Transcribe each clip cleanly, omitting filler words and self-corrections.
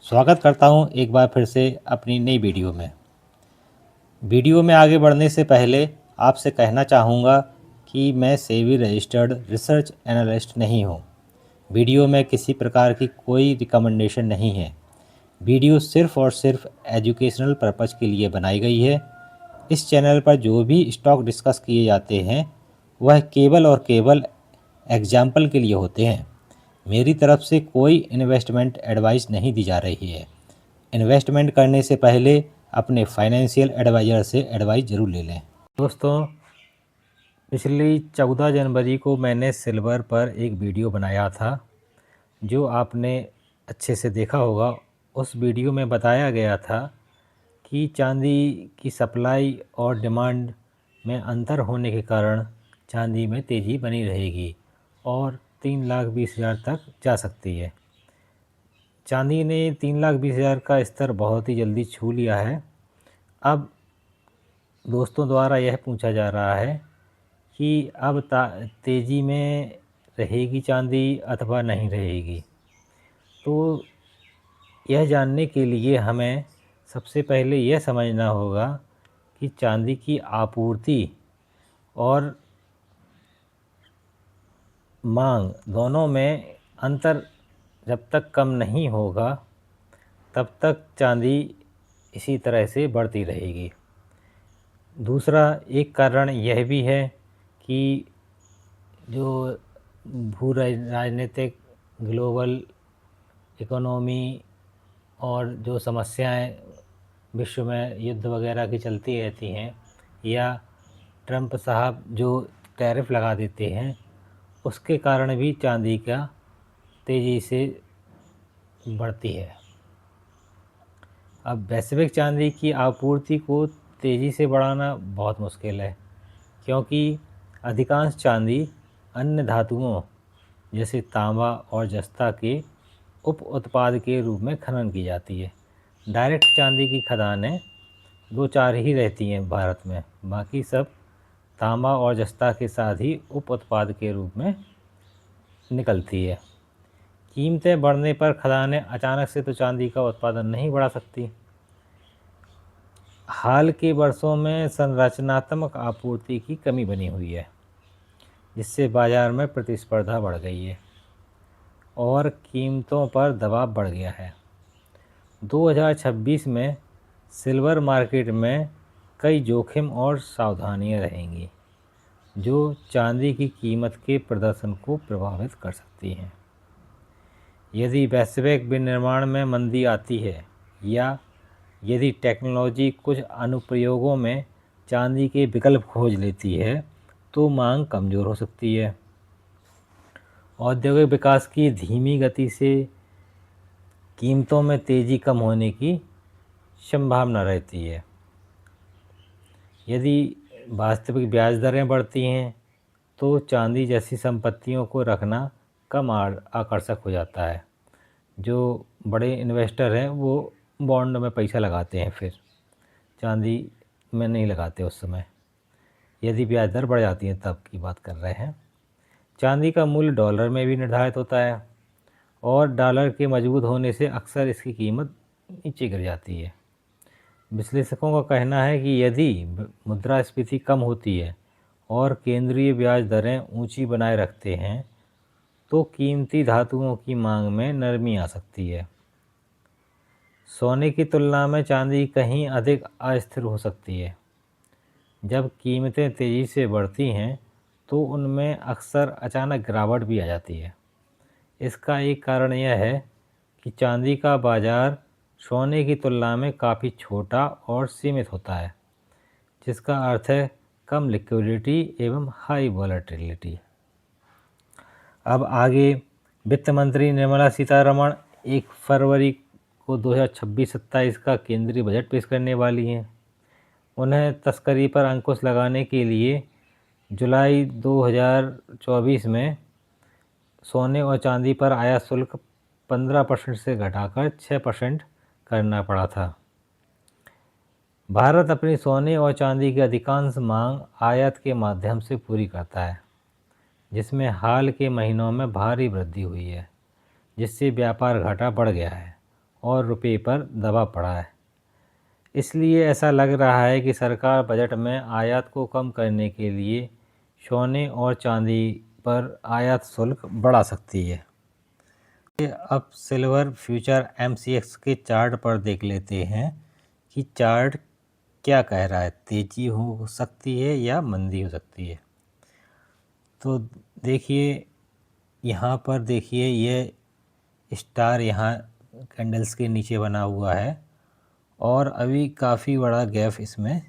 स्वागत करता हूं एक बार फिर से अपनी नई वीडियो में आगे बढ़ने से पहले आपसे कहना चाहूँगा कि मैं सेबी रजिस्टर्ड रिसर्च एनालिस्ट नहीं हूँ। वीडियो में किसी प्रकार की कोई रिकमेंडेशन नहीं है। वीडियो सिर्फ़ और सिर्फ एजुकेशनल पर्पज़ के लिए बनाई गई है। इस चैनल पर जो भी स्टॉक डिस्कस किए जाते हैं वह केवल और केवल एग्जाम्पल के लिए होते हैं। मेरी तरफ से कोई इन्वेस्टमेंट एडवाइस नहीं दी जा रही है। इन्वेस्टमेंट करने से पहले अपने फाइनेंशियल एडवाइज़र से एडवाइस ज़रूर ले लें। दोस्तों, पिछली 14 जनवरी को मैंने सिल्वर पर एक वीडियो बनाया था जो आपने अच्छे से देखा होगा। उस वीडियो में बताया गया था कि चांदी की सप्लाई और डिमांड में अंतर होने के कारण चांदी में तेज़ी बनी रहेगी और 3,20,000 तक जा सकती है। चांदी ने 3,20,000 का स्तर बहुत ही जल्दी छू लिया है। अब दोस्तों द्वारा यह पूछा जा रहा है कि अब तेज़ी में रहेगी चांदी अथवा नहीं रहेगी। तो यह जानने के लिए हमें सबसे पहले यह समझना होगा कि चांदी की आपूर्ति और मांग दोनों में अंतर जब तक कम नहीं होगा तब तक चांदी इसी तरह से बढ़ती रहेगी। दूसरा एक कारण यह भी है कि जो भू राजनीतिक ग्लोबल इकोनॉमी और जो समस्याएं विश्व में युद्ध वगैरह की चलती रहती हैं या ट्रंप साहब जो टैरिफ लगा देते हैं उसके कारण भी चांदी का तेज़ी से बढ़ती है। अब वैश्विक चांदी की आपूर्ति को तेज़ी से बढ़ाना बहुत मुश्किल है क्योंकि अधिकांश चांदी अन्य धातुओं जैसे तांबा और जस्ता के उप उत्पाद के रूप में खनन की जाती है। डायरेक्ट चांदी की खदानें 2-4 ही रहती हैं भारत में, बाकी सब तांबा और जस्ता के साथ ही उप उत्पाद के रूप में निकलती है। कीमतें बढ़ने पर खदानें अचानक से तो चांदी का उत्पादन नहीं बढ़ा सकती। हाल के वर्षों में संरचनात्मक आपूर्ति की कमी बनी हुई है जिससे बाज़ार में प्रतिस्पर्धा बढ़ गई है और कीमतों पर दबाव बढ़ गया है। 2026 में सिल्वर मार्केट में कई जोखिम और सावधानियां रहेंगी जो चांदी की कीमत के प्रदर्शन को प्रभावित कर सकती हैं। यदि वैश्विक विनिर्माण में मंदी आती है या यदि टेक्नोलॉजी कुछ अनुप्रयोगों में चांदी के विकल्प खोज लेती है तो मांग कमज़ोर हो सकती है। औद्योगिक विकास की धीमी गति से कीमतों में तेज़ी कम होने की संभावना रहती है। यदि वास्तविक ब्याज दरें बढ़ती हैं तो चांदी जैसी संपत्तियों को रखना कम आकर्षक हो जाता है। जो बड़े इन्वेस्टर हैं वो बॉन्ड में पैसा लगाते हैं, फिर चांदी में नहीं लगाते उस समय। यदि ब्याज दर बढ़ जाती है तब की बात कर रहे हैं। चांदी का मूल्य डॉलर में भी निर्धारित होता है और डॉलर के मजबूत होने से अक्सर इसकी कीमत नीचे गिर जाती है। विश्लेषकों का कहना है कि यदि मुद्रास्फीति कम होती है और केंद्रीय ब्याज दरें ऊंची बनाए रखते हैं तो कीमती धातुओं की मांग में नरमी आ सकती है। सोने की तुलना में चांदी कहीं अधिक अस्थिर हो सकती है। जब कीमतें तेज़ी से बढ़ती हैं तो उनमें अक्सर अचानक गिरावट भी आ जाती है। इसका एक कारण यह है कि चांदी का बाज़ार सोने की तुलना में काफ़ी छोटा और सीमित होता है, जिसका अर्थ है कम लिक्विडिटी एवं हाई वॉलेटिलिटी। अब आगे वित्त मंत्री निर्मला सीतारमण 1 फरवरी को 2026-27 का केंद्रीय बजट पेश करने वाली हैं। उन्हें तस्करी पर अंकुश लगाने के लिए जुलाई 2024 में सोने और चांदी पर आयात शुल्क 15% से घटाकर 6% करना पड़ा था। भारत अपनी सोने और चांदी की अधिकांश मांग आयात के माध्यम से पूरी करता है, जिसमें हाल के महीनों में भारी वृद्धि हुई है, जिससे व्यापार घाटा बढ़ गया है और रुपये पर दबाव पड़ा है। इसलिए ऐसा लग रहा है कि सरकार बजट में आयात को कम करने के लिए सोने और चांदी पर आयात शुल्क बढ़ा सकती है। अब सिल्वर फ्यूचर MCX के चार्ट पर देख लेते हैं कि चार्ट क्या कह रहा है, तेजी हो सकती है या मंदी हो सकती है। तो देखिए यहाँ पर देखिए ये स्टार यहाँ कैंडल्स के नीचे बना हुआ है और अभी काफ़ी बड़ा गैप इसमें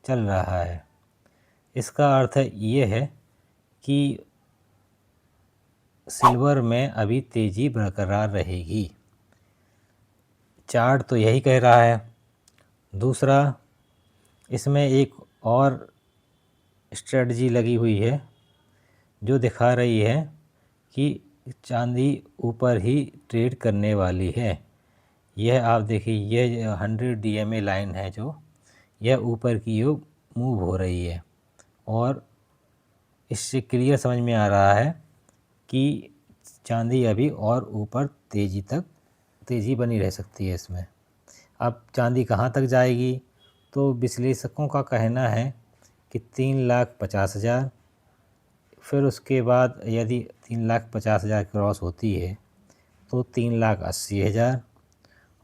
चल रहा है। इसका अर्थ ये है कि सिल्वर में अभी तेज़ी बरकरार रहेगी। चार्ट तो यही कह रहा है। दूसरा, इसमें एक और स्ट्रेटजी लगी हुई है जो दिखा रही है कि चांदी ऊपर ही ट्रेड करने वाली है। यह आप देखिए, यह 100 DMA लाइन है जो यह ऊपर की ओर मूव हो रही है और इससे क्लियर समझ में आ रहा है कि चांदी अभी और ऊपर तेज़ी बनी रह सकती है इसमें। अब चांदी कहाँ तक जाएगी, तो विश्लेषकों का कहना है कि 3,50,000, फिर उसके बाद यदि 3,50,000 क्रॉस होती है तो 3,80,000,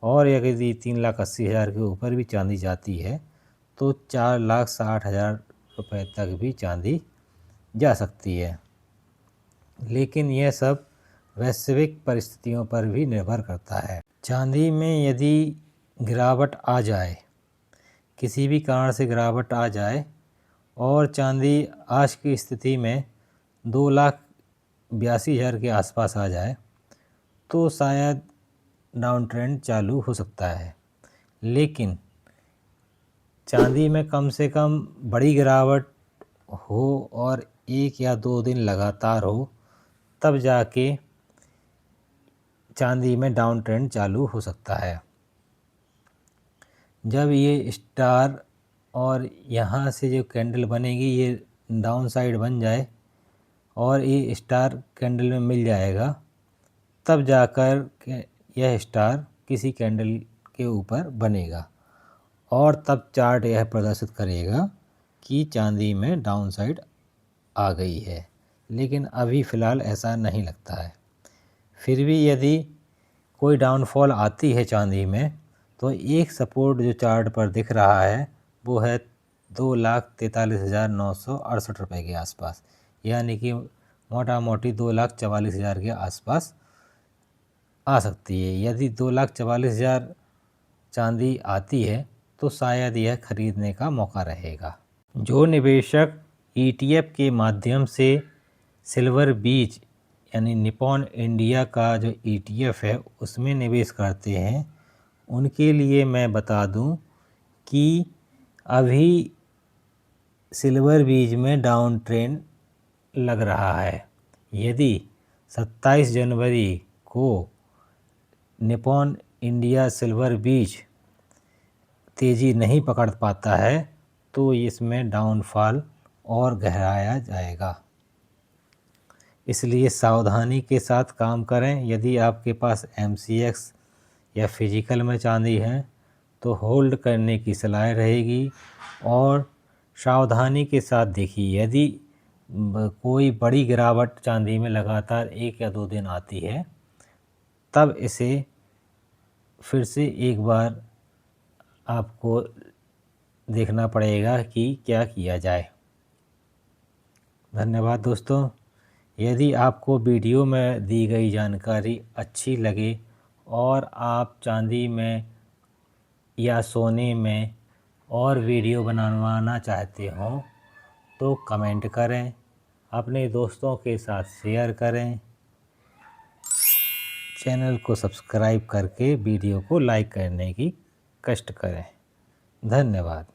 और यदि 3,80,000 के ऊपर भी चांदी जाती है तो 4,60,000 रुपये तक भी चांदी जा सकती है। लेकिन यह सब वैश्विक परिस्थितियों पर भी निर्भर करता है। चांदी में यदि गिरावट आ जाए, किसी भी कारण से गिरावट आ जाए और चांदी आज की स्थिति में 2,82,000 के आसपास आ जाए तो शायद डाउन ट्रेंड चालू हो सकता है। लेकिन चांदी में कम से कम बड़ी गिरावट हो और 1 या 2 दिन लगातार हो, तब जाके चांदी में डाउन ट्रेंड चालू हो सकता है। जब ये स्टार और यहाँ से जो कैंडल बनेगी ये डाउन साइड बन जाए और ये स्टार कैंडल में मिल जाएगा, तब जाकर यह स्टार किसी कैंडल के ऊपर बनेगा और तब चार्ट यह प्रदर्शित करेगा कि चांदी में डाउन साइड आ गई है। लेकिन अभी फ़िलहाल ऐसा नहीं लगता है। फिर भी यदि कोई डाउनफॉल आती है चांदी में तो एक सपोर्ट जो चार्ट पर दिख रहा है वो है 2,43,968 रुपये के आसपास, यानी कि मोटा मोटी 2,44,000 के आसपास आ सकती है। यदि 2,44,000 चांदी आती है तो शायद यह खरीदने का मौका रहेगा। जो निवेशक ETF के माध्यम से सिल्वर बीज यानी निपॉन इंडिया का जो ETF है उसमें निवेश करते हैं, उनके लिए मैं बता दूं कि अभी सिल्वर बीज में डाउन ट्रेंड लग रहा है। यदि 27 जनवरी को निपॉन इंडिया सिल्वर बीज तेज़ी नहीं पकड़ पाता है तो इसमें डाउनफॉल और गहराया जाएगा। इसलिए सावधानी के साथ काम करें। यदि आपके पास MCX या फिजिकल में चांदी है तो होल्ड करने की सलाह रहेगी और सावधानी के साथ देखिए। यदि कोई बड़ी गिरावट चांदी में लगातार 1 या 2 दिन आती है तब इसे फिर से एक बार आपको देखना पड़ेगा कि क्या किया जाए। धन्यवाद दोस्तों। यदि आपको वीडियो में दी गई जानकारी अच्छी लगे और आप चांदी में या सोने में और वीडियो बनवाना चाहते हो तो कमेंट करें, अपने दोस्तों के साथ शेयर करें, चैनल को सब्सक्राइब करके वीडियो को लाइक करने की कष्ट करें। धन्यवाद।